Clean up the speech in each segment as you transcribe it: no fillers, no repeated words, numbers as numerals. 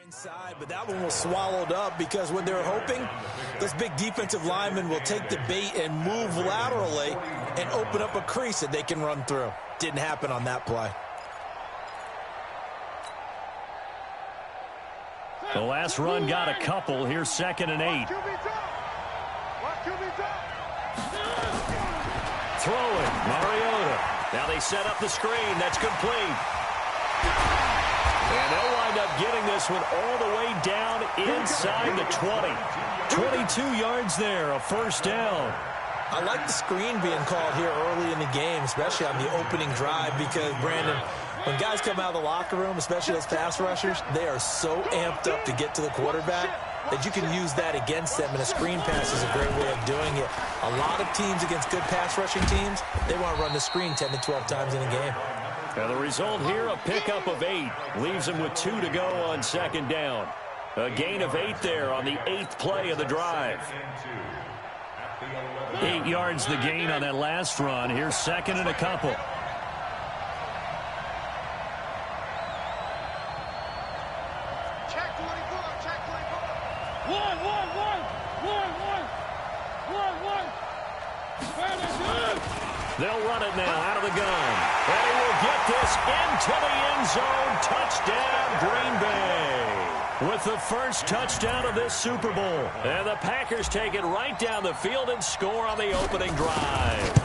Side, but that one was swallowed up because what they're hoping, this big defensive lineman will take the bait and move laterally and open up a crease that they can run through. Didn't happen on that play. The last run got a couple. Here's 2nd and 8. Throwing, Mariota. Now they set up the screen. That's complete. And they'll wind up getting this one all the way down inside the 20. 22 yards there, a first down. I like the screen being called here early in the game, especially on the opening drive, because, Brandon, when guys come out of the locker room, especially as pass rushers, they are so amped up to get to the quarterback that you can use that against them, and a screen pass is a great way of doing it. A lot of teams against good pass rushing teams, they want to run the screen 10 to 12 times in a game. Now the result here, a pickup of 8. Leaves them with 2 to go on 2nd down. A gain of 8 there on the 8th play of the drive. 8 yards the gain on that last run. Here's 2nd and a couple. Check 24, check 24. One. They'll run it now out of the gun. They will get this into the end zone. Touchdown, Green Bay. With the first touchdown of this Super Bowl. And the Packers take it right down the field and score on the opening drive.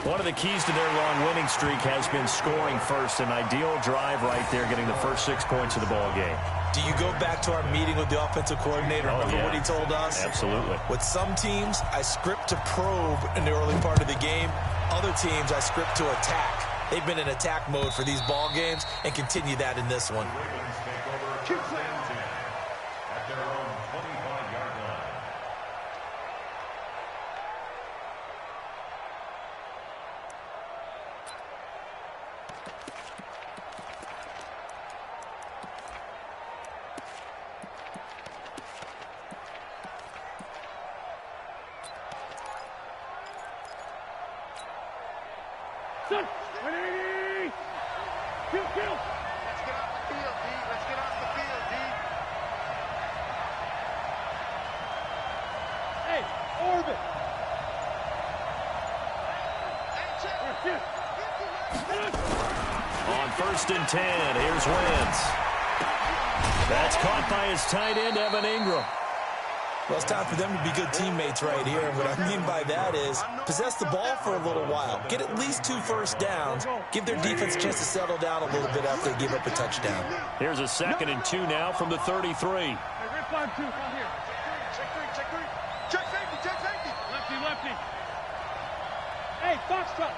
One of the keys to their long winning streak has been scoring first. An ideal drive right there, getting the first 6 points of the ball game. Do you go back to our meeting with the offensive coordinator? Remember what he told us? Absolutely. With some teams, I script to probe in the early part of the game. Other teams, I script to attack. They've been in attack mode for these ball games and continue that in this one. At their own 25-yard line. Let's get off the field, D. Let's get off the field, D. Hey, orbit. On 1st and 10, here's Wentz. That's caught by his tight end, Evan Ingram. Well, it's time for them to be good teammates right here. And what I mean by that is possess the ball for a little while. Get at least 2 first downs. Give their defense a chance to settle down a little bit after they give up a touchdown. Here's a 2nd and 2 now from the 33. Hey, red flag 2, come here. Check 3. Check safety. Lefty. Hey, Foxtrot.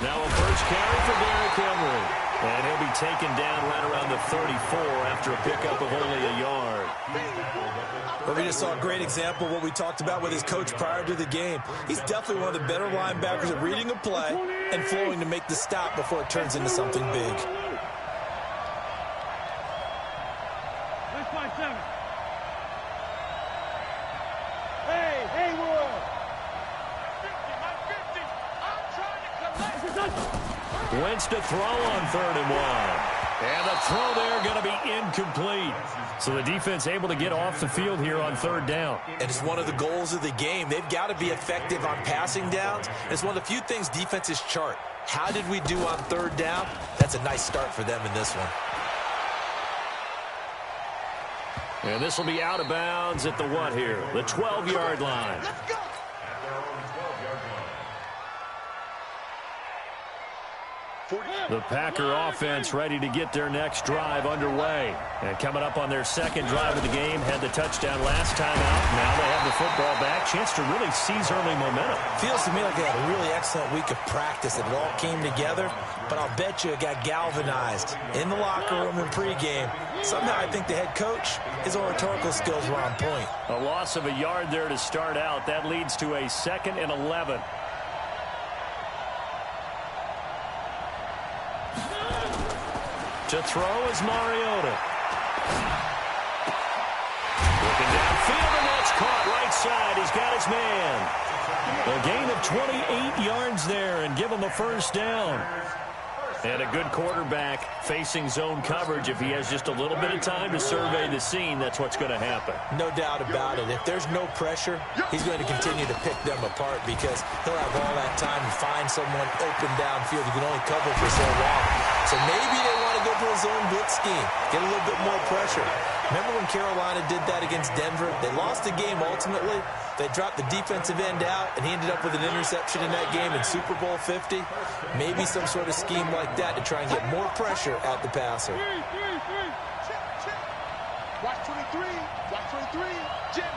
Now a first carry for Derrick Henry. And he'll be taken down right around the 34 after a pickup of only a yard. But we just saw a great example of what we talked about with his coach prior to the game. He's definitely one of the better linebackers at reading a play and flowing to make the stop before it turns into something big. Hey, Haywood. 50. I'm trying to collect. Wentz to throw on 3rd and 1. And the throw there going to be incomplete. So the defense able to get off the field here on 3rd down. And it's one of the goals of the game. They've got to be effective on passing downs. It's one of the few things defenses chart. How did we do on 3rd down? That's a nice start for them in this one. And this will be out of bounds at the what here? The 12-yard line. Let's go. At their own 12-yard line. The Packer offense ready to get their next drive underway. And coming up on their 2nd drive of the game, had the touchdown last time out. Now they have the football back. Chance to really seize early momentum. Feels to me like they had a really excellent week of practice. It all came together, but I'll bet you it got galvanized in the locker room in pregame. Somehow I think the head coach, his oratorical skills were on point. A loss of a yard there to start out. That leads to a 2nd and 11. To throw is Mariota. Looking downfield, and that's caught right side. He's got his man. A gain of 28 yards there and give him a first down. And a good quarterback facing zone coverage, if he has just a little bit of time to survey the scene, that's what's going to happen. No doubt about it. If there's no pressure, he's going to continue to pick them apart because he'll have all that time to find someone open downfield. You can only cover for so long. So maybe they want to go to a zone blitz scheme, get a little bit more pressure. Remember when Carolina did that against Denver? They lost the game ultimately. They dropped the defensive end out, and he ended up with an interception in that game in Super Bowl 50. Maybe some sort of scheme like that to try and get more pressure at the passer. Watch 23. Watch 23. Jim.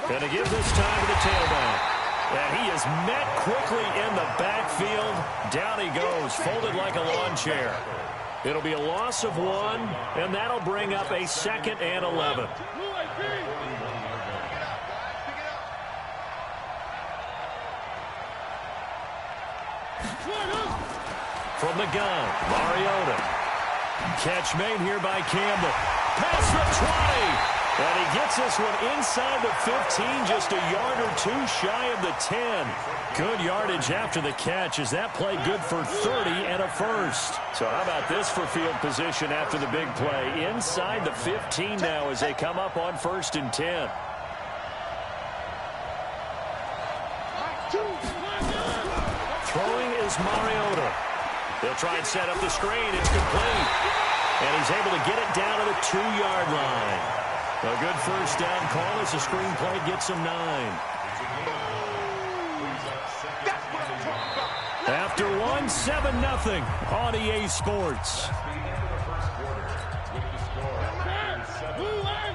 Going to give this time to the tailback. And he is met quickly in the backfield. Down he goes, folded like a lawn chair. It'll be a loss of 1, and that'll bring up a 2nd and 11. From the gun, Mariota. Catch made here by Campbell. Past the 20. And he gets this one inside the 15, just a yard or 2 shy of the 10. Good yardage after the catch as that play good for 30 and a first. So how about this for field position after the big play? Inside the 15 now as they come up on 1st and 10. Throwing is Mariota. They'll try and set up the screen. It's complete. And he's able to get it down to the 2-yard line. A good first down call as the screen play gets him 9. After 1, 7-0 on EA Sports.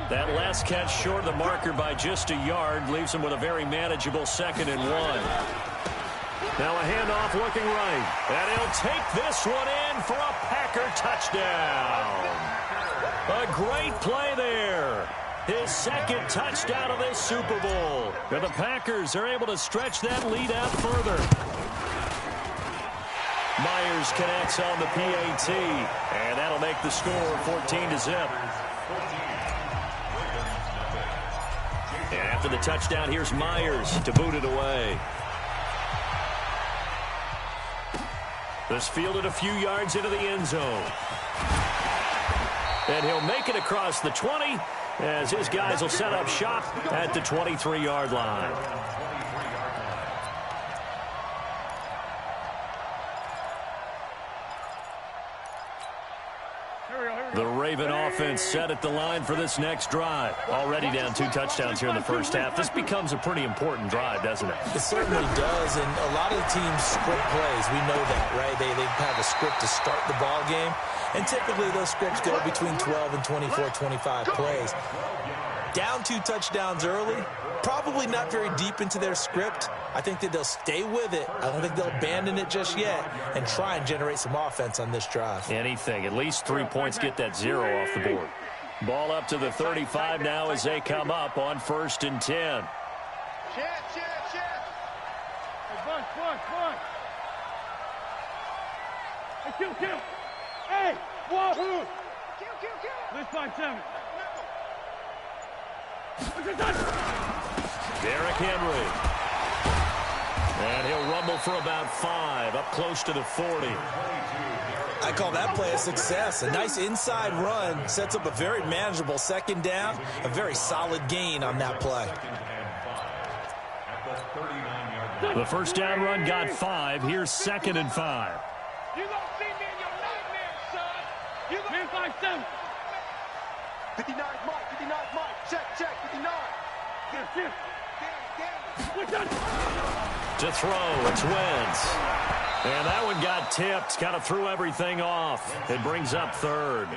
That last catch short of the marker by just a yard leaves him with a very manageable 2nd and 1. Now a handoff looking right. And he'll take this one in for a Packer touchdown. A great play there. His 2nd touchdown of this Super Bowl. And the Packers are able to stretch that lead out further. Myers connects on the PAT. And that'll make the score 14-0. And after the touchdown, here's Myers to boot it away. This fielded a few yards into the end zone. And he'll make it across the 20 as his guys will set up shop at the 23-yard line. The Raven offense set at the line for this next drive. Already down 2 touchdowns here in the first half. This becomes a pretty important drive, doesn't it? It certainly does, and a lot of the teams script plays. We know that, right? They have a script to start the ball game, and typically those scripts go between 12 and 24, 25 plays. Down 2 touchdowns early, probably not very deep into their script. I think that they'll stay with it. I don't think they'll abandon it just yet and try and generate some offense on this drive. Anything. At least 3 points get that 0 off the board. Ball up to the 35 now as they come up on 1st and 10. Chance. Hey, Bunch. Hey, kill. Hey, whoa. Kill. Let's 5-7. Derrick Henry. And he'll rumble for about 5, up close to the 40. I call that play a success. A nice inside run sets up a very manageable 2nd down, a very solid gain on that play. The first down run got 5. Here's 2nd and 5. You don't see me in your nightmares, son. You man 5-7. 59 Mike. Check. 59. Damn. To throw, it's Wentz. And that one got tipped, kind of threw everything off. It brings up 3rd.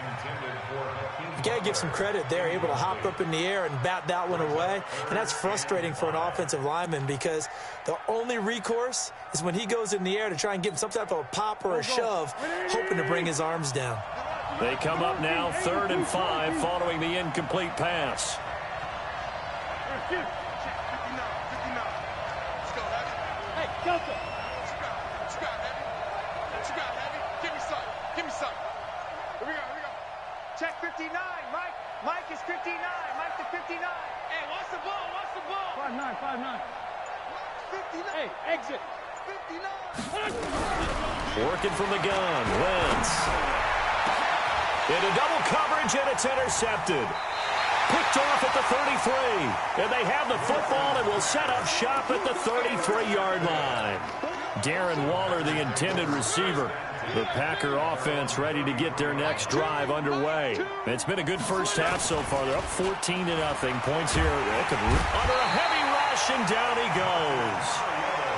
You got to give some credit there, able to hop up in the air and bat that one away. And that's frustrating for an offensive lineman because the only recourse is when he goes in the air to try and give him some type of a pop or a shove, hoping to bring his arms down. They come up now 3rd and 5 following the incomplete pass. Delta. Give me some. Here we go. Check 59. Mike is 59. Mike to 59. Hey, watch the ball. 5-9. Hey, exit. 59. Working from the gun. Wentz. Into double coverage, and it's intercepted. Picked off at the 33. And they have the football and will set up shop at the 33-yard line. Darren Waller, the intended receiver. The Packer offense ready to get their next drive underway. It's been a good first half so far. They're up 14-0. Points here. Under a heavy rush, and down he goes.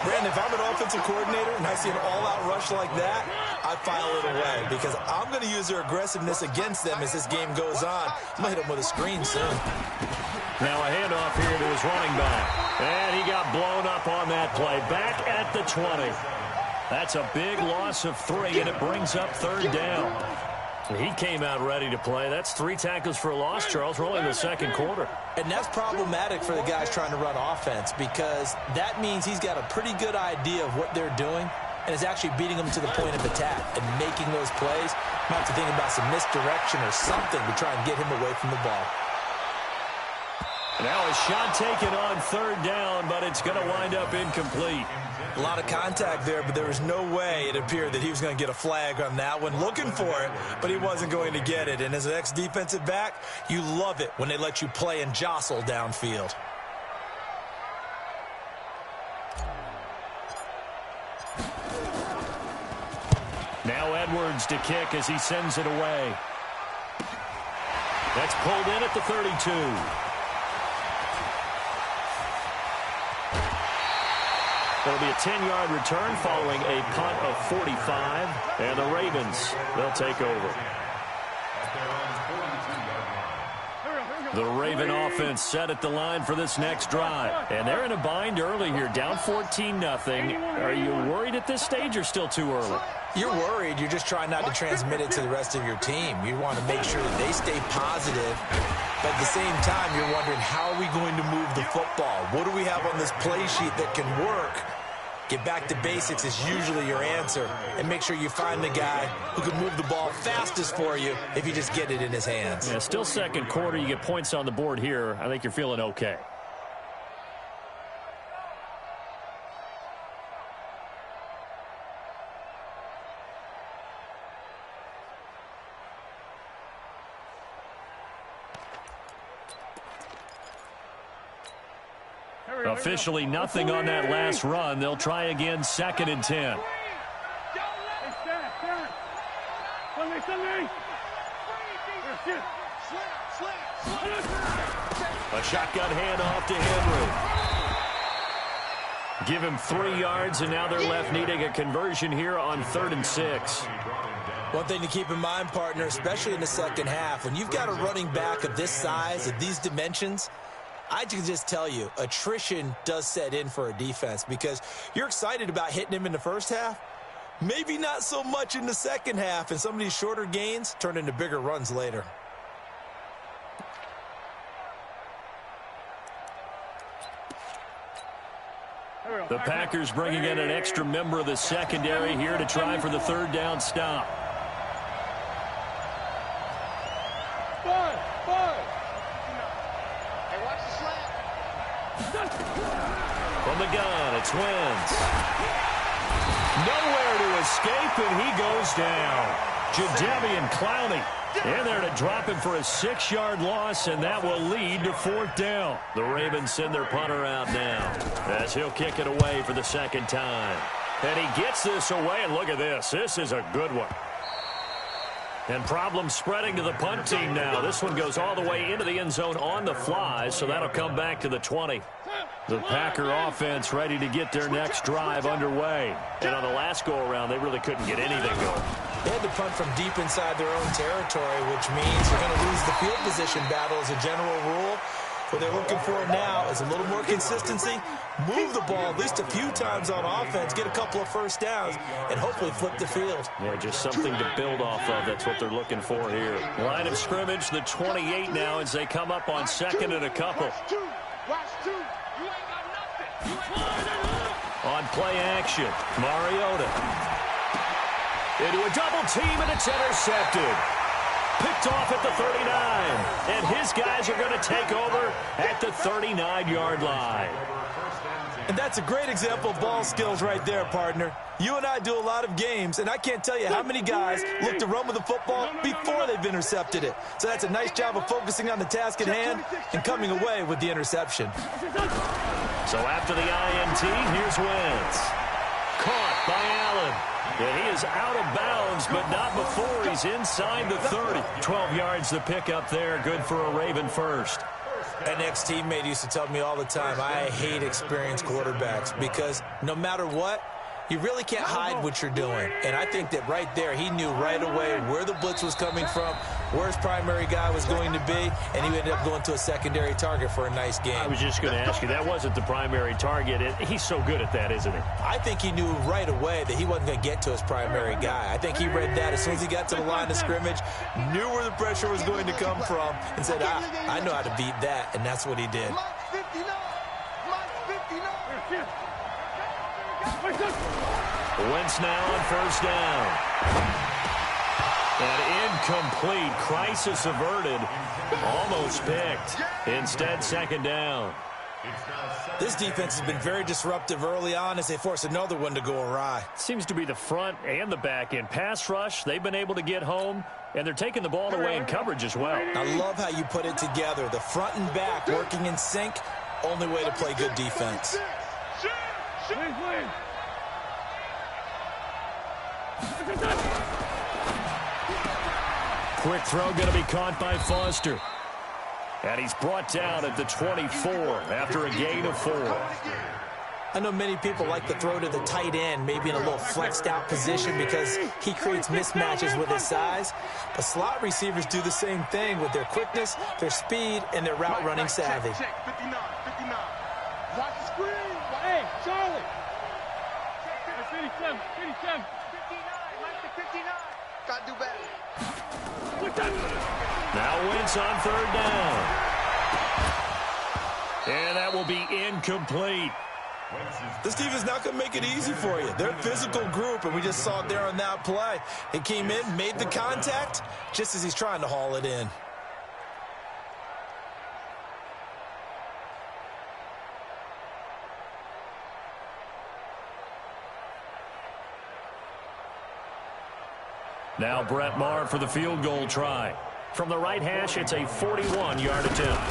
Brandon, if I'm an offensive coordinator and I see an all-out rush like that, I file it away because I'm going to use their aggressiveness against them as this game goes on. I'm going to hit them with a screen soon. Now a handoff here to his running back. And he got blown up on that play. Back at the 20. That's a big loss of 3, and it brings up third down. He came out ready to play. That's 3 tackles for a loss, Charles. We're only in the second quarter. And that's problematic for the guys trying to run offense because that means he's got a pretty good idea of what they're doing and is actually beating them to the point of attack and making those plays. Might have to think about some misdirection or something to try and get him away from the ball. Now a shot taken on third down, but it's going to wind up incomplete. A lot of contact there, but there was no way it appeared that he was going to get a flag on that one. Looking for it, but he wasn't going to get it. And as an ex-defensive back, you love it when they let you play and jostle downfield. Now Edwards to kick as he sends it away. That's pulled in at the 32. It'll be a 10-yard return following a punt of 45. And the Ravens, they'll take over. The Raven offense set at the line for this next drive. And they're in a bind early here, down 14-0. Are you worried at this stage or still too early? You're worried. You're just trying not to transmit it to the rest of your team. You want to make sure that they stay positive. But at the same time, you're wondering, how are we going to move the football? What do we have on this play sheet that can work? Get back to basics is usually your answer. And make sure you find the guy who can move the ball fastest for you if you just get it in his hands. Yeah, still second quarter. You get points on the board here. I think you're feeling okay. Officially nothing on that last run. They'll try again, 2nd and 10. A shotgun handoff to Henry. Give him 3 yards, and now they're left needing a conversion here on 3rd and 6. One thing to keep in mind, partner, especially in the second half, when you've got a running back of this size, of these dimensions, I can just tell you, attrition does set in for a defense because you're excited about hitting him in the first half. Maybe not so much in the second half, and some of these shorter gains turn into bigger runs later. The Packers bringing in an extra member of the secondary here to try for the 3rd down stop. From the gun, it's Wentz. Nowhere to escape, and he goes down. Jadeveon Clowney in there to drop him for a 6-yard loss, and that will lead to 4th down. The Ravens send their punter out now as he'll kick it away for the 2nd time. And he gets this away, and look at this. This is a good one. And problems spreading to the punt team now. This one goes all the way into the end zone on the fly, so that'll come back to the 20. The Packer offense ready to get their next drive underway. And on the last go-around, they really couldn't get anything going. They had to punt from deep inside their own territory, which means you're going to lose the field position battle as a general rule. What they're looking for now is a little more consistency, move the ball at least a few times on offense, get a couple of first downs, and hopefully flip the field. Yeah, just something to build off of. That's what they're looking for here. Line of scrimmage, the 28 now as they come up on 2nd and a couple. On play action, Mariota. Into a double team, and it's intercepted. Picked off at the 39. And his guys are going to take over at the 39-yard line. And that's a great example of ball skills right there, partner. You and I do a lot of games, and I can't tell you how many guys look to run with the football before they've intercepted it. So that's a nice job of focusing on the task at hand and coming away with the interception. So after the INT, here's Wentz. Caught by Allen. And he is out of bounds, but not before he's inside the 30. 12 yards to pick up there. Good for a Raven first. An ex-teammate used to tell me all the time, I hate experienced quarterbacks because no matter what, you really can't hide what you're doing. And I think that right there, he knew right away where the blitz was coming from, where his primary guy was going to be, and he ended up going to a secondary target for a nice game. I was just going to ask you, that wasn't the primary target. He's so good at that, isn't he? I think he knew right away that he wasn't going to get to his primary guy. I think he read that as soon as he got to the line of scrimmage, knew where the pressure was going to come from, and said, I know how to beat that, and that's what he did. Wentz now on first down. An incomplete, crisis averted, almost picked. Instead, second down. This defense has been very disruptive early on as they force another one to go awry. Seems to be the front and the back end. Pass rush, they've been able to get home, and they're taking the ball away in coverage as well. I love how you put it together. The front and back working in sync, only way to play good defense. Quick throw going to be caught by Foster. And he's brought down at the 24 after a gain of 4. I know many people like to throw to the tight end, maybe in a little flexed out position because he creates mismatches with his size. But slot receivers do the same thing with their quickness, their speed, and their route running savvy. Check, 59. Watch the screen. Hey, Charlie. 57. 59. Mike to 59. Got to do better. Now Wentz on third down. And that will be incomplete. This defense is not going to make it easy for you. They're a physical group, and we just saw it there on that play. He came in, made the contact, just as he's trying to haul it in. Now Brett Maher for the field goal try. From the right hash, it's a 41-yard attempt.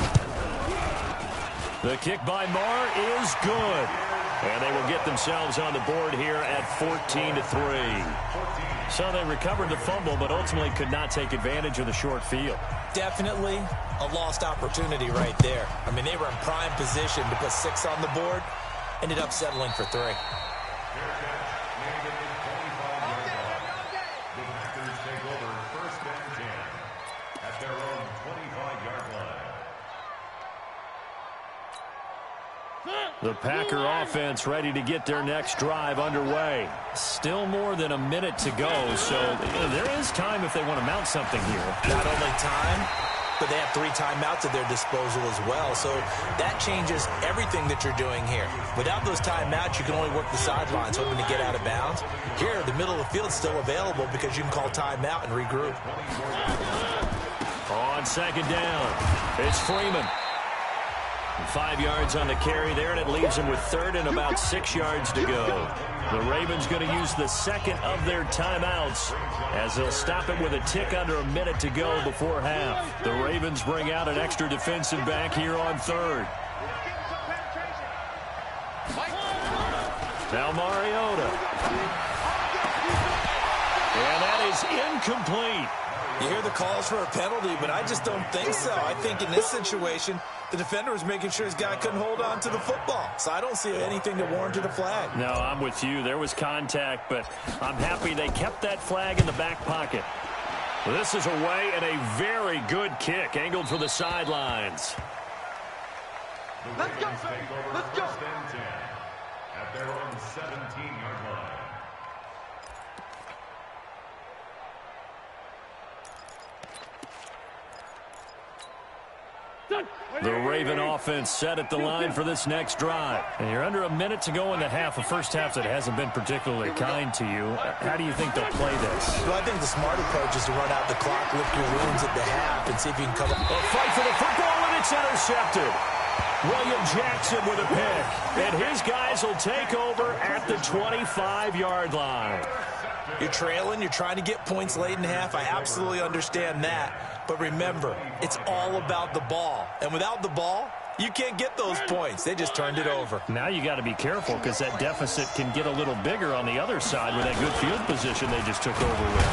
The kick by Maher is good. And they will get themselves on the board here at 14-3. So they recovered the fumble, but ultimately could not take advantage of the short field. Definitely a lost opportunity right there. I mean, they were in prime position to put 6 on the board. Ended up settling for 3. The Packer offense ready to get their next drive underway. Still more than a minute to go, so there is time if they want to mount something here. Not only time, but they have 3 timeouts at their disposal as well. So that changes everything that you're doing here. Without those timeouts, you can only work the sidelines hoping to get out of bounds. Here, the middle of the field is still available because you can call timeout and regroup. On second down, it's Freeman. 5 yards on the carry there, and it leaves him with third and about 6 yards to go. The Ravens going to use the second of their timeouts as they'll stop it with a tick under a minute to go before half. The Ravens bring out an extra defensive back here on third. Now Mariota. And that is incomplete. You hear the calls for a penalty, but I just don't think so. I think in this situation, the defender was making sure his guy couldn't hold on to the football. So I don't see anything that warranted a flag. No, I'm with you. There was contact, but I'm happy they kept that flag in the back pocket. This is away and a very good kick angled for the sidelines. Let's go, let's go. At their own 17-yard line. The Raven offense set at the line for this next drive. And you're under a minute to go in the half, a first half that hasn't been particularly kind to you. How do you think they'll play this? Well, I think the smart approach is to run out the clock, lift your wounds at the half, and see if you can come up. A fight for the football, and it's intercepted. William Jackson with a pick. And his guys will take over at the 25-yard line. You're trailing. You're trying to get points late in the half. I absolutely understand that. But remember, it's all about the ball. And without the ball, you can't get those points. They just turned it over. Now you got to be careful because that deficit can get a little bigger on the other side with that good field position they just took over with.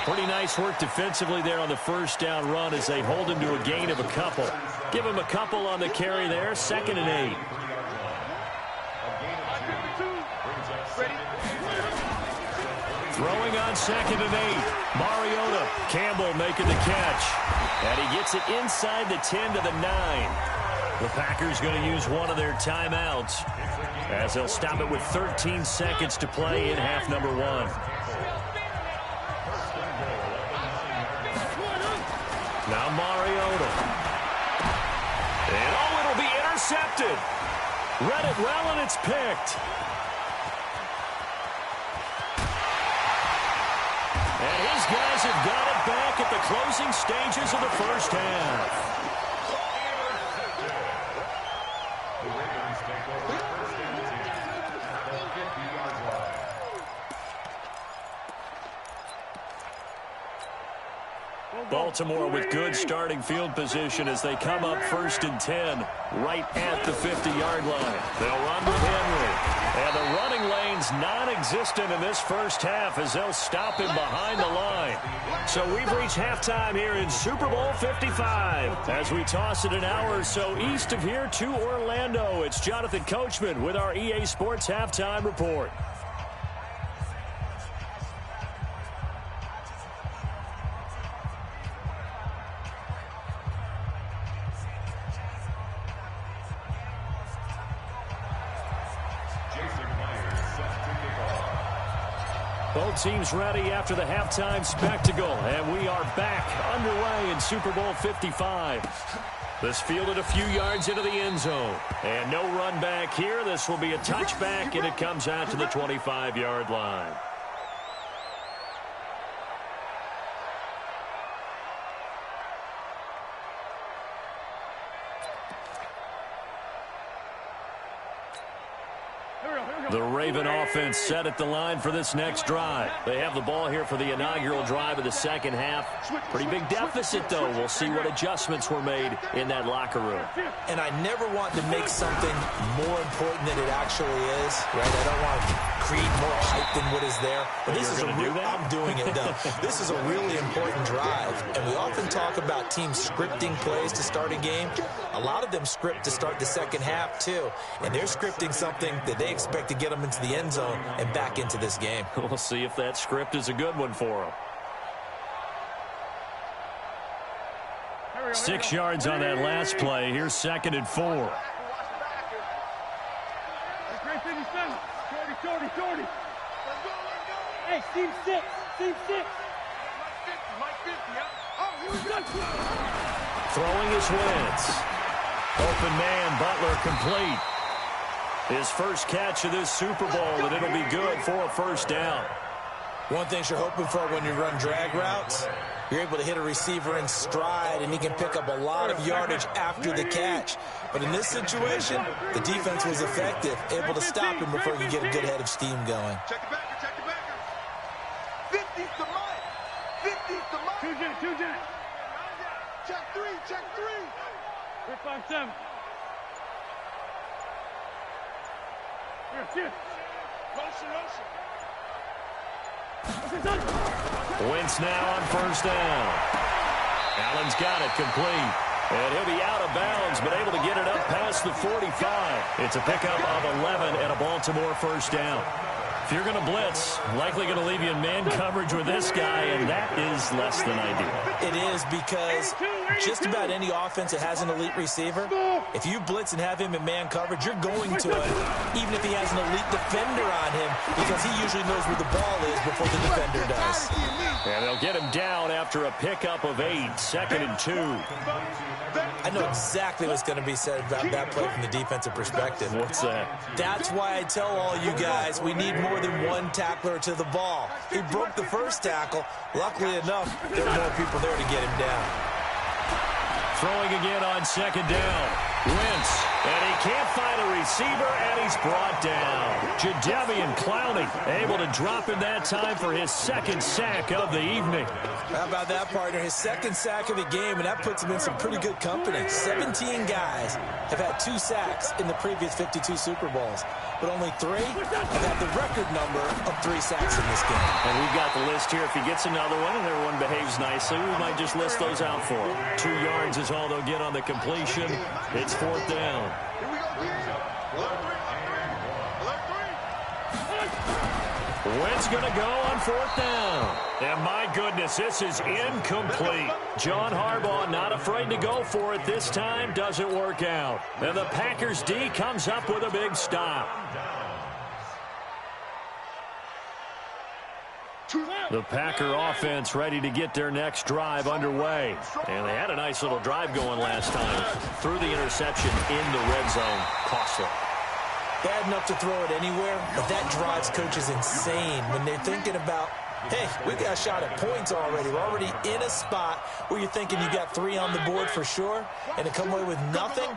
Pretty nice work defensively there on the first down run as they hold him to a gain of a couple. Give him a couple on the carry there, 2nd and 8. Throwing on 2nd and 8. Mariota. Campbell making the catch. And he gets it inside the 10 to the 9. The Packers going to use one of their timeouts as they'll stop it with 13 seconds to play in half number 1. Now Mariota. And it'll be intercepted. Read it well, and it's picked. And his guys have got it back at the closing stages of the first half. Baltimore with good starting field position as they come up 1st and 10 right at the 50-yard line. They'll run with Henry. And the running lane's non-existent in this first half as they'll stop him behind the line. So we've reached halftime here in Super Bowl 55 as we toss it an hour or so east of here to Orlando. It's Jonathan Coachman with our EA Sports Halftime Report. Both teams ready after the halftime spectacle, and we are back underway in Super Bowl 55. This fielded a few yards into the end zone, and no run back here. This will be a touchback, and it comes out to the 25-yard line. The Raven offense set at the line for this next drive. They have the ball here for the inaugural drive of the second half. Pretty big deficit, though. We'll see what adjustments were made in that locker room. And I never want to make something more important than it actually is, right? I don't want to create more hype than what is there. But this is a real, I'm doing it, though. This is a really important drive. And we often talk about teams scripting plays to start a game. A lot of them script to start the second half, too. And they're scripting something that they expect to get them into the end zone and back into this game. We'll see if that script is a good one for them. 6 yards on that last play. Here's 2nd and 4. Hey, team 6. Team 6. Throwing his Wentz. Open man, Butler complete. His first catch of this Super Bowl, and it'll be good for a first down. One thing you're hoping for when you run drag routes, you're able to hit a receiver in stride, and he can pick up a lot of yardage after the catch. But in this situation, the defense was effective, able to stop him before you get a good head of steam going. Check the backer, check the backer. 50's the Mike. 50's the Mike. 2 Jet, 2 Jet. Check 3, check 3. 357. Here, Motion, motion. Wentz now on first down. Allen's got it complete. And he'll be out of bounds, but able to get it up past the 45. It's a pickup of 11 and a Baltimore first down. If you're going to blitz, likely going to leave you in man coverage with this guy, and that is less than ideal. It is because just about any offense that has an elite receiver, if you blitz and have him in man coverage, you're going to it, even if he has an elite defender on him, because he usually knows where the ball is before the defender does. And they'll get him down after a pickup of 8, 2nd and 2. I know exactly what's going to be said about that play from the defensive perspective. What's that? That's why I tell all you guys we need more than one tackler to the ball. He broke the first tackle. Luckily enough, there are more people there to get him down. Throwing again on 2nd down. Wentz, and he can't find a receiver, and he's brought down. Jadeveon Clowney able to drop in that time for his second sack of the evening. How about that, partner? His second sack of the game, and that puts him in some pretty good company. 17 guys have had 2 sacks in the previous 52 Super Bowls, but only 3 have had the record number of 3 sacks in this game. And we've got the list here. If he gets another one and everyone behaves nicely, we might just list those out for him. 2 yards is all they'll get on the completion. It's 4th down. Wentz going to go on 4th down. And my goodness, this is incomplete. John Harbaugh not afraid to go for it this time. Doesn't work out. And the Packers D comes up with a big stop. The Packer offense ready to get their next drive underway. And they had a nice little drive going last time. Threw the interception in the red zone. Costly. Bad enough to throw it anywhere, but that drives coaches insane when they're thinking about, hey, we got a shot at points already. We're already in a spot where you're thinking you got 3 on the board for sure, and to come away with nothing,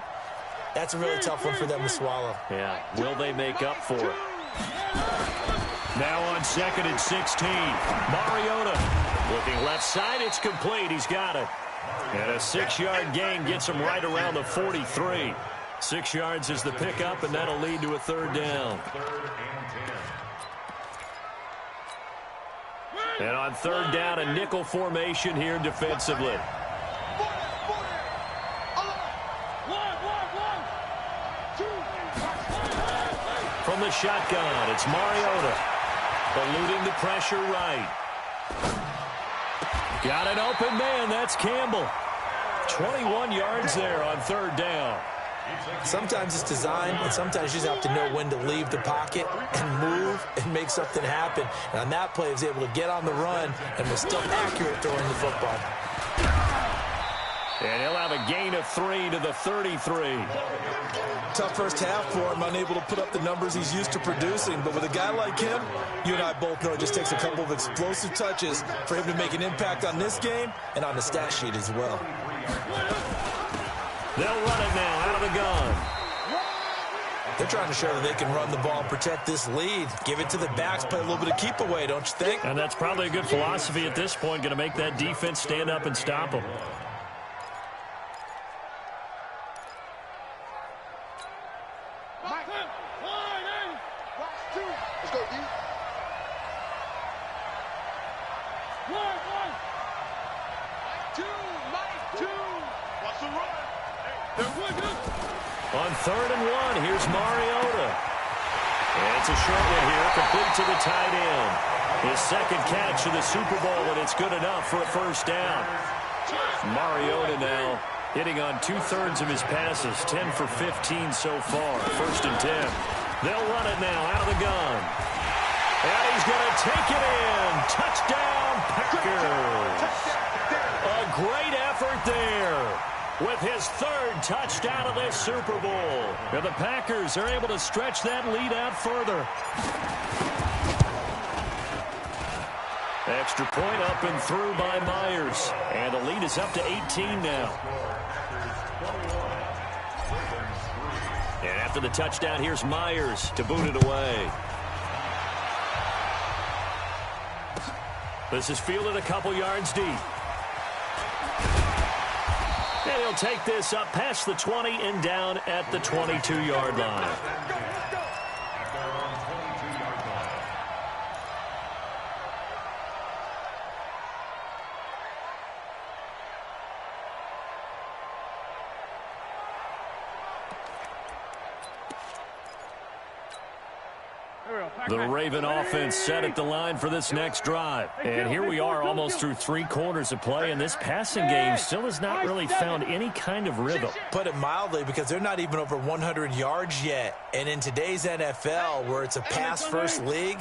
that's a really tough one for them to swallow. Yeah, will they make up for it? Now on 2nd and 16, Mariota looking left side. It's complete. He's got it. And a 6-yard gain gets him right around the 43. 6 yards is the pickup, and that'll lead to a 3rd down. And on 3rd down, a nickel formation here defensively. From the shotgun, it's Mariota. Eluding the pressure right. Got an open man. That's Campbell. 21 yards there on 3rd down. Sometimes it's design, and sometimes you just have to know when to leave the pocket and move and make something happen. And on that play, he was able to get on the run and was still accurate throwing the football. And he'll have a gain of 3 to the 33. Tough first half for him, unable to put up the numbers he's used to producing. But with a guy like him, you and I both know it just takes a couple of explosive touches for him to make an impact on this game and on the stat sheet as well. They'll run it now out of the gun. They're trying to show that they can run the ball and protect this lead. Give it to the backs, play a little bit of keep away, don't you think? And that's probably a good philosophy at this point, going to make that defense stand up and stop them. On 3rd and 1, here's Mariota. And it's a short one here, complete to the tight end. His 2nd catch of the Super Bowl, and it's good enough for a 1st down. Mariota now hitting on 2/3 of his passes, 10 for 15 so far. 1st and 10. They'll run it now out of the gun. And he's going to take it in. Touchdown, Packers. A great effort there with his 3rd touchdown of this Super Bowl. And the Packers are able to stretch that lead out further. Extra point up and through by Myers. And the lead is up to 18 now. And after the touchdown, here's Myers to boot it away. This is fielded a couple yards deep. And he'll take this up past the 20 and down at the 22-yard line. The Raven offense set at the line for this next drive. And here we are almost through 3 quarters of play, and this passing game still has not really found any kind of rhythm. Put it mildly, because they're not even over 100 yards yet. And in today's NFL, where it's a pass-first league,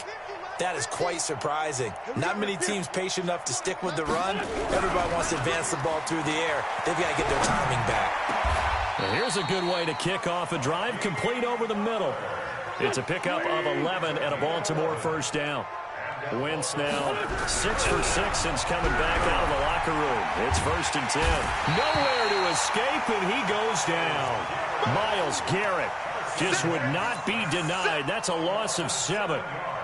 that is quite surprising. Not many teams patient enough to stick with the run. Everybody wants to advance the ball through the air. They've got to get their timing back. And here's a good way to kick off a drive, complete over the middle. It's a pickup of 11 and a Baltimore 1st down. Wentz now 6 for 6 since coming back out of the locker locker room. It's 1st and 10. Nowhere to escape, and he goes down. Myles Garrett just would not be denied. That's a loss of 7.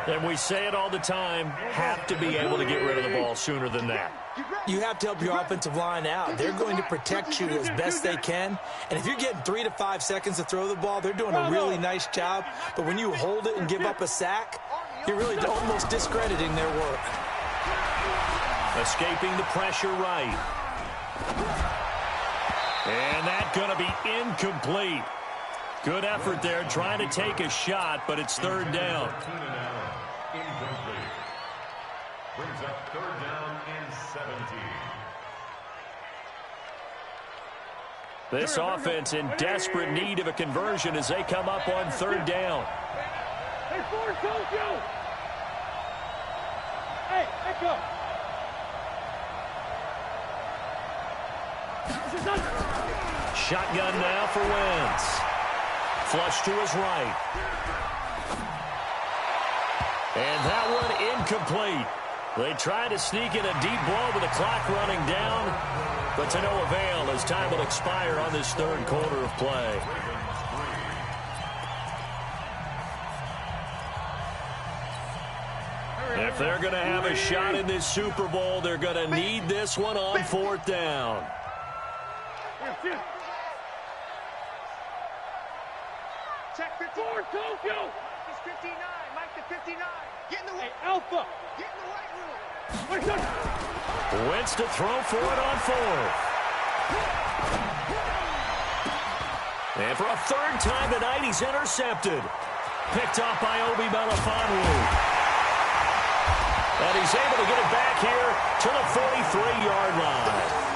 And we say it all the time, have to be able to get rid of the ball sooner than that. You have to help your offensive line out. They're going to protect you as best they can. And if you're getting 3 to 5 seconds to throw the ball, they're doing a really nice job. But when you hold it and give up a sack, you're really almost discrediting their work. Escaping the pressure right. And that's going to be incomplete. Good effort there, trying to take a shot, but it's 3rd down. Incomplete. Brings up 3rd down and 17. This offense in desperate need of a conversion as they come up on 3rd down. Hey, Ford, go! Hey, echo! Shotgun now for Wentz. Flush to his right. And that one incomplete. They try to sneak in a deep ball with the clock running down, but to no avail as time will expire on this 3rd quarter of play. If they're going to have a shot in this Super Bowl, they're going to need this one on 4th down. Check 54, Tokyo! He's 59, Mike to 59. Get in the way. Hey, Alpha! Get in the right room. Wentz to throw for it on 4th. And for a 3rd time tonight, he's intercepted. Picked off by Obi Melifonwu. And he's able to get it back here to the 43-yard line.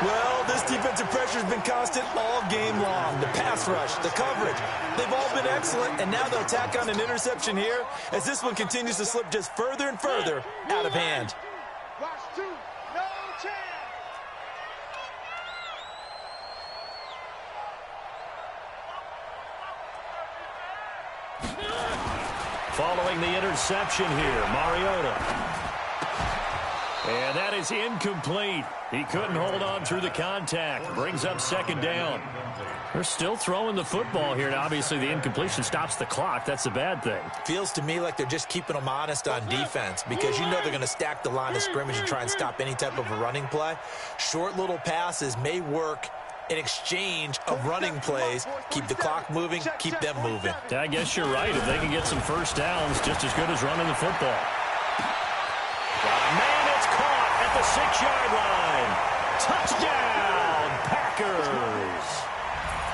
Well, this defensive pressure has been constant all game long. The pass rush, the coverage, they've all been excellent, and now they'll tack on an interception here as this one continues to slip just further and further out of hand. Watch 2, no chance! Following the interception here, Mariota. And that is incomplete. He couldn't hold on through the contact. Brings up 2nd down. They're still throwing the football here, and obviously the incompletion stops the clock. That's a bad thing. Feels to me like they're just keeping them honest on defense because you know they're going to stack the line of scrimmage and try and stop any type of a running play. Short little passes may work in exchange of running plays. Keep the clock moving, keep them moving. I guess you're right. If they can get some 1st downs, just as good as running the football. Man, it's caught at the 6-yard line. Touchdown, Packers.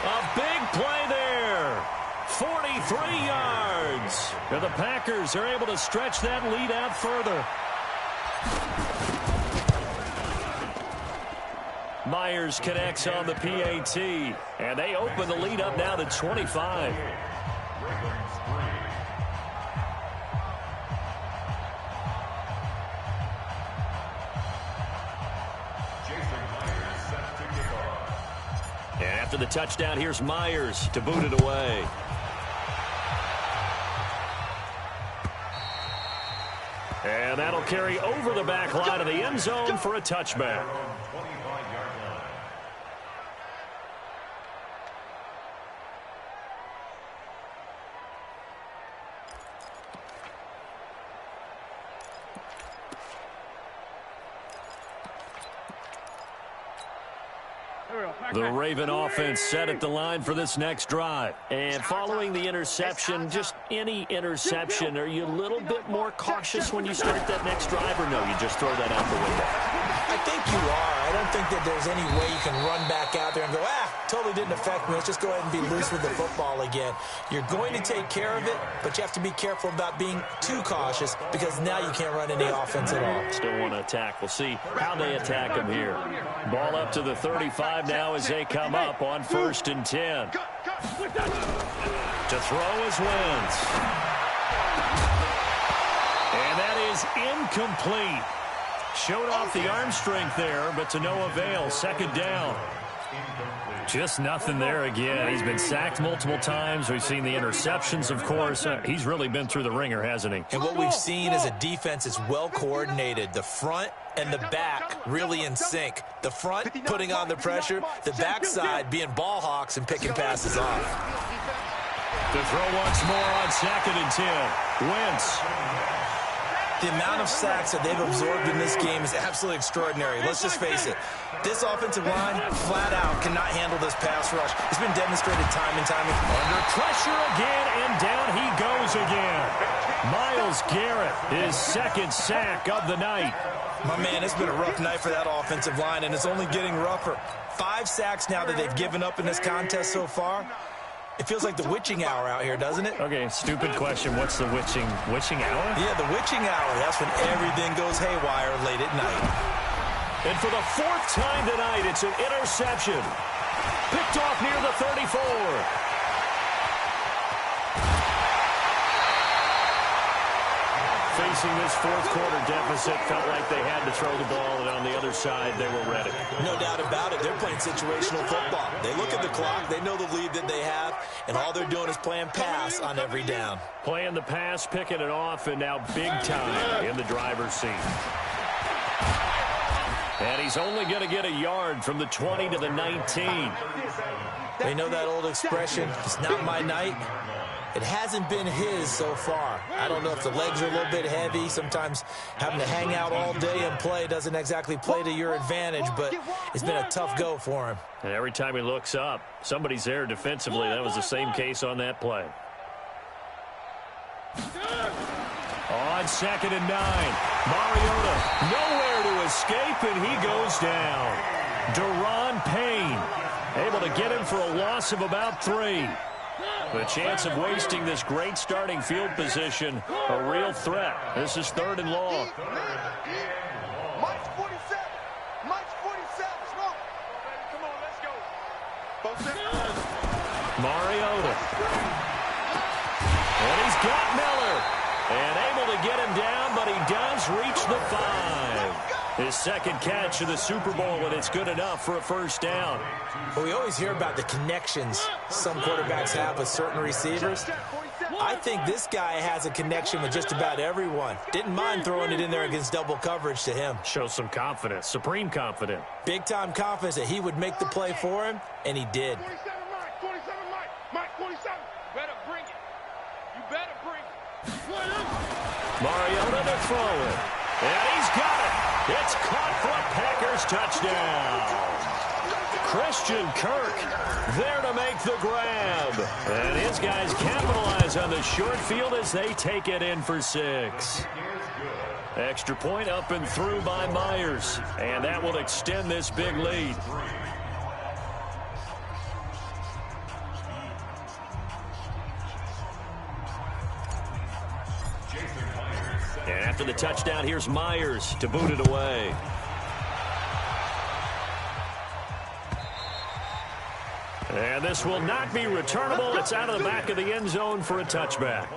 A big play there. 43 yards. And the Packers are able to stretch that lead out further. Myers connects on the PAT. And they open the lead up now to 25. And after the touchdown, here's Myers to boot it away. And that'll carry over the back line of the end zone for a touchback. The Raven offense set at the line for this next drive. And following the interception, just any interception, are you a little bit more cautious when you start that next drive, or no, you just throw that out the window? I think you are. I don't think that there's any way you can run back out there and go, totally didn't affect me. Let's just go ahead and be loose with the football again. You're going to take care of it, but you have to be careful about being too cautious because now you can't run any offense at all. Still want to attack. We'll see how they attack them here. Ball up to the 35 now as they come up on 1st and 10. To throw is Wentz. And that is incomplete. Showed off the arm strength there, but to no avail. 2nd down. Just nothing there again. He's been sacked multiple times. We've seen the interceptions, of course. He's really been through the ringer, hasn't he? And what we've seen is a defense that's well coordinated. The front and the back really in sync. The front putting on the pressure, the backside being ball hawks and picking passes off. To throw once more on 2nd and 10. Wentz. The amount of sacks that they've absorbed in this game is absolutely extraordinary. Let's just face it. This offensive line, flat out, cannot handle this pass rush. It's been demonstrated time and time again. Under pressure again, and down he goes again. Myles Garrett, his 2nd sack of the night. My man, it's been a rough night for that offensive line, and it's only getting rougher. 5 sacks now that they've given up in this contest so far. It feels like the witching hour out here, doesn't it? Okay, stupid question. What's the witching hour? Yeah, the witching hour. That's when everything goes haywire late at night. And for the 4th time tonight, it's an interception. Picked off near the 34. Facing this 4th quarter deficit, felt like they had to throw the ball, and on the other side, they were ready. No doubt about it. They're playing situational football. They look at the clock, they know the lead that they have, and all they're doing is playing pass on every down. Playing the pass, picking it off, and now big time in the driver's seat. And he's only going to get a yard from the 20 to the 19. They know that old expression, it's not my night. It hasn't been his so far. I don't know if the legs are a little bit heavy. Sometimes having to hang out all day and play doesn't exactly play to your advantage, but it's been a tough go for him. And every time he looks up, somebody's there defensively. That was the same case on that play. On 2nd and 9, Mariota nowhere to escape, and he goes down. Daron Payne able to get him for a loss of about 3. The chance of wasting this great starting field position, a real threat. This is 3rd and long. Mike's 47. Mike's 47. Come on, let's go. Mariota. And he's got Miller. And able to get him down, but he does reach the 5. His 2nd catch of the Super Bowl, and it's good enough for a 1st down. Well, we always hear about the connections some quarterbacks have with certain receivers. I think this guy has a connection with just about everyone. Didn't mind throwing it in there against double coverage to him. Shows some confidence, supreme confidence. Big-time confidence that he would make the play for him, and he did. 27 Mike. Mike 27. Better bring it. You better bring it. Mariota to throw it. And he's got it. It's caught for a Packers touchdown. Christian Kirk there to make the grab. And his guys capitalize on the short field as they take it in for 6. Extra point up and through by Myers. And that will extend this big lead. And after the touchdown, here's Myers to boot it away. And this will not be returnable. It's out of the back of the end zone for a touchback.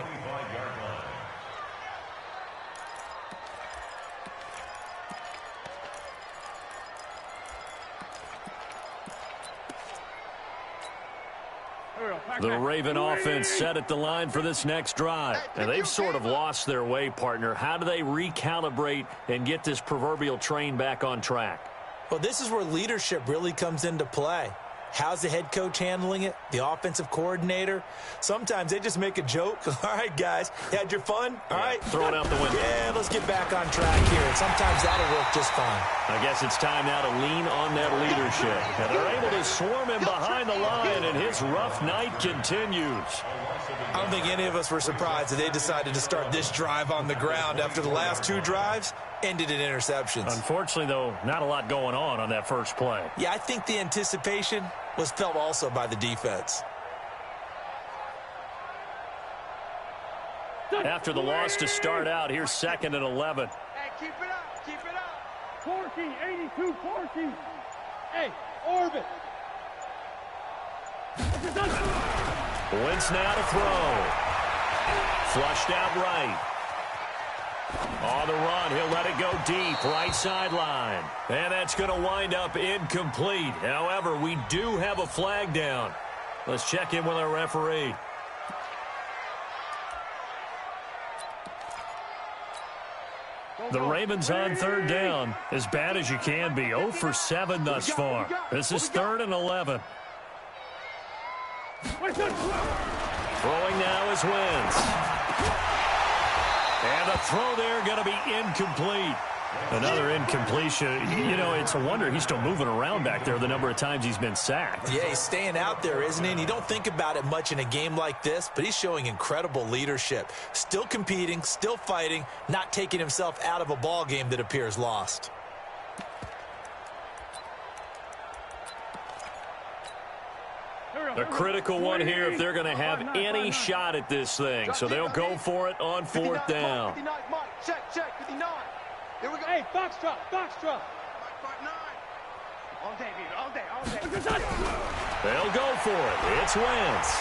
The Raven offense set at the line for this next drive. And they've sort of lost their way, partner. How do they recalibrate and get this proverbial train back on track? Well, this is where leadership really comes into play. How's the head coach handling it? The offensive coordinator? Sometimes they just make a joke. All right, guys, you had your fun? All right. Throw it out the window. Yeah, let's get back on track here. And sometimes that'll work just fine. I guess it's time now to lean on that leadership. And they're able to swarm him behind the line, and his rough night continues. I don't think any of us were surprised that they decided to start this drive on the ground after the last 2 drives ended in interceptions. Unfortunately, though, not a lot going on that first play. Yeah, I think the anticipation was felt also by the defense. After the loss to start out, here's 2nd and 11. Hey, keep it up. Keep it up. Corky, 82, Corky. Hey, Orbit. Wentz now to throw. Flushed out right. On the run, he'll let it go deep, right sideline. And that's going to wind up incomplete. However, we do have a flag down. Let's check in with our The Ravens on third down. As bad as you can be. 0 for 7 thus far. This is 3rd and 11. Throwing now is Wentz. And the throw there going to be incomplete. Another incompletion. You know, it's a wonder he's still moving around back there the number of times he's been sacked. Yeah, he's staying out there, isn't he? And you don't think about it much in a game like this, but he's showing incredible leadership. Still competing, still fighting, not taking himself out of a ball game that appears lost. A critical one here if they're going to have any shot at this thing. So they'll go for it on 4th down. Check, 59. Here we go. Hey, Foxtrot. All day, baby, all day. They'll go for it. It's Wentz.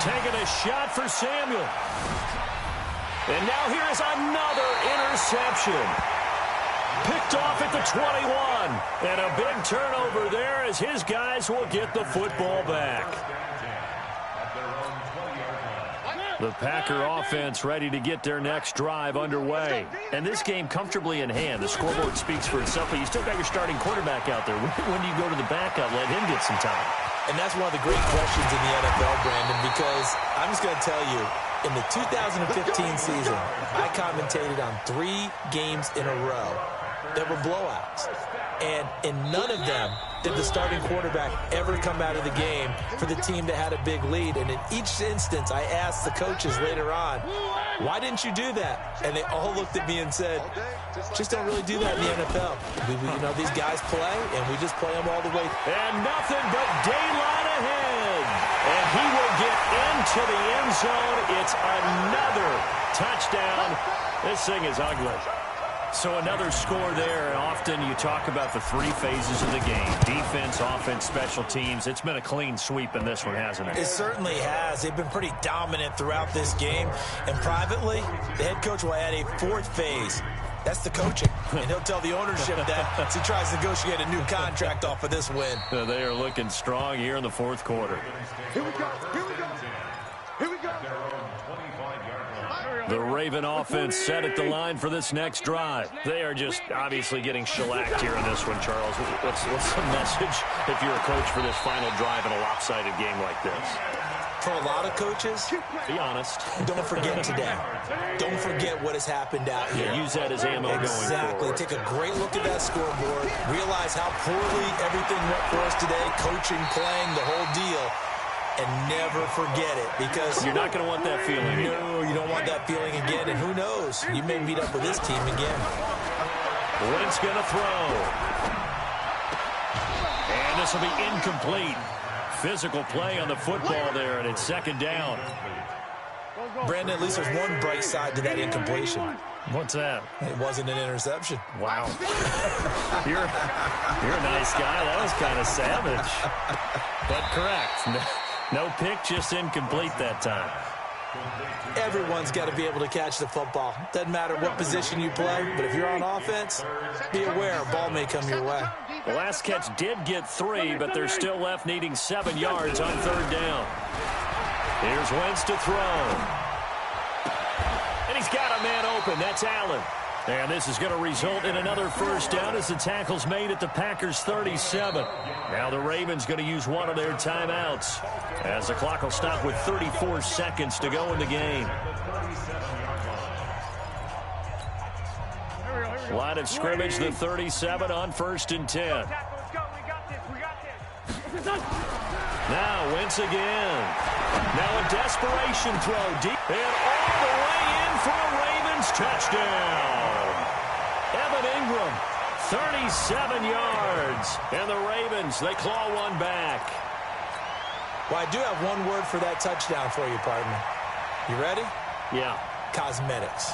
Taking a shot for Samuel. And now here's another interception. Picked off at the 21. And a big turnover there as his guys will get the football back. The Packer offense ready to get their next drive underway. And this game comfortably in hand. The scoreboard speaks for itself, but you still got your starting quarterback out there. When do you go to the backup, let him get some time? And that's one of the great questions in the NFL, Brandon, because I'm just going to tell you, in the 2015 season, I commentated on 3 games in a row that were blowouts. And in none of them did the starting quarterback ever come out of the game for the team that had a big lead. And in each instance, I asked the coaches later on, why didn't you do that? And they all looked at me and said, just don't really do that in the NFL. You know, these guys play, and we just play them all the way. And nothing but daylight ahead. And he will get into the end zone. It's another touchdown. This thing is ugly. So another score there, and often you talk about the 3 phases of the game. Defense, offense, special teams. It's been a clean sweep in this one, hasn't it? It certainly has. They've been pretty dominant throughout this game. And privately, the head coach will add a 4th phase. That's the coaching. And he'll tell the ownership that as he tries to negotiate a new contract off of this win. They are looking strong here in the 4th quarter. Here we go. The Raven offense set at the line for this next drive. They are just obviously getting shellacked here in this one, Charles. What's the message if you're a coach for this final drive in a lopsided game like this? For a lot of coaches, be honest. Don't forget today. Don't forget what has happened out here. Yeah, use that as ammo going forward. Exactly. Take a great look at that scoreboard. Realize how poorly everything went for us today. Coaching, playing, the whole deal. And never forget it, because you're not going to want that feeling. No, you don't want that feeling again. And who knows? You may meet up with this team again. Wentz going to throw. And this will be incomplete. Physical play on the football there, and it's 2nd down. Brandon, at least there's one bright side to that incompletion. What's that? It wasn't an interception. Wow. You're a nice guy. That was kind of savage. But correct. No pick, just incomplete that time. Everyone's got to be able to catch the football. Doesn't matter what position you play, but if you're on offense, be aware a ball may come your way. The last catch did get 3, but they're still left needing 7 yards on 3rd down. Here's Wentz to throw. And he's got a man open. That's Allen. And this is going to result in another 1st down as the tackle's made at the Packers' 37. Now the Ravens going to use one of their timeouts as the clock will stop with 34 seconds to go in the game. Line of scrimmage, the 37 on 1st and 10. Now Wentz again. Now a desperation throw deep. And all the way in for a Ravens touchdown. Evan Ingram, 37 yards. And the Ravens, they claw one back. Well, I do have one word for that touchdown for you, partner. You ready? Yeah. Cosmetics.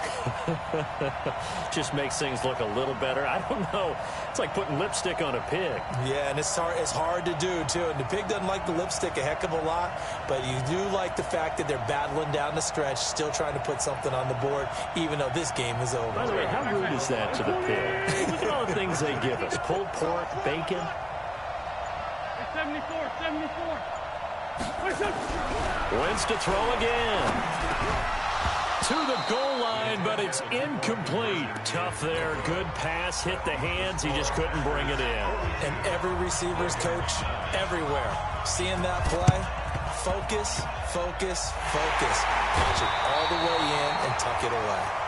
Just makes things look a little better. I don't know. It's like putting lipstick on a pig. Yeah, and it's hard to do, too. And the pig doesn't like the lipstick a heck of a lot, but you do like the fact that they're battling down the stretch, still trying to put something on the board, even though this game is over. By the way, how rude is that to the pig? Look at all the things they give us. Pulled pork, bacon. 74. Wentz to throw again. To the goal line, but it's incomplete. Tough there. Good pass. Hit the hands. He just couldn't bring it in. And every receiver's coach everywhere. Seeing that play, focus, focus, focus. Catch it all the way in and tuck it away.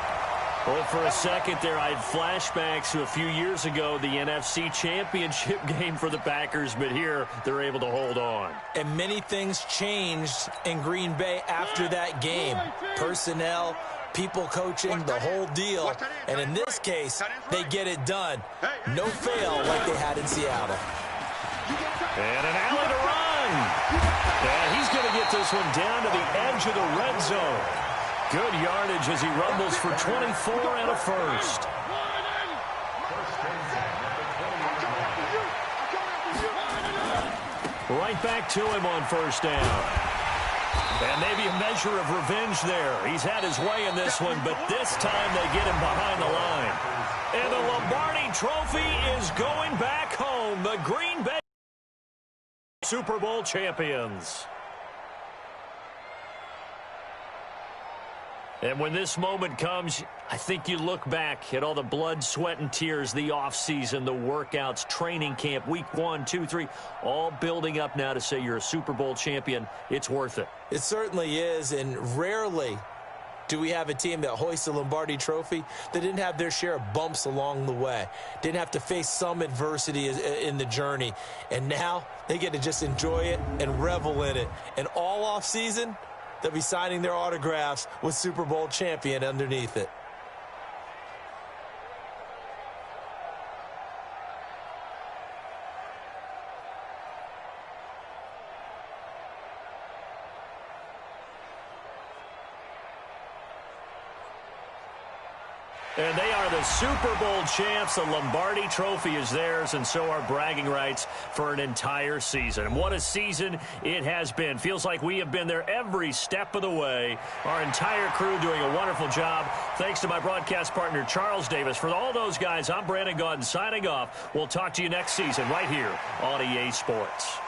Well, for a second there, I had flashbacks to a few years ago, the NFC Championship game for the Packers, but here they're able to hold on. And many things changed in Green Bay after that game. Personnel, people coaching, the whole deal. And in this case, they get it done. No fail like they had in Seattle. And an alley to run. And he's going to get this one down to the edge of the red zone. Good yardage as he rumbles for 24 and a first. Right back to him on first down. And maybe a measure of revenge there. He's had his way in this one, but this time they get him behind the line. And the Lombardi Trophy is going back home. The Green Bay Super Bowl champions. And when this moment comes, I think you look back at all the blood, sweat, and tears, the offseason, the workouts, training camp, week 1, 2, 3, all building up now to say you're a Super Bowl champion. It's worth it. It certainly is, and rarely do we have a team that hoists a Lombardi Trophy that didn't have their share of bumps along the way, didn't have to face some adversity in the journey, and now they get to just enjoy it and revel in it. And all offseason, they'll be signing their autographs with Super Bowl champion underneath it. And they are the Super Bowl champs. The Lombardi Trophy is theirs, and so are bragging rights for an entire season. And what a season it has been. Feels like we have been there every step of the way. Our entire crew doing a wonderful job. Thanks to my broadcast partner, Charles Davis. For all those guys, I'm Brandon Gaudin signing off. We'll talk to you next season right here on EA Sports.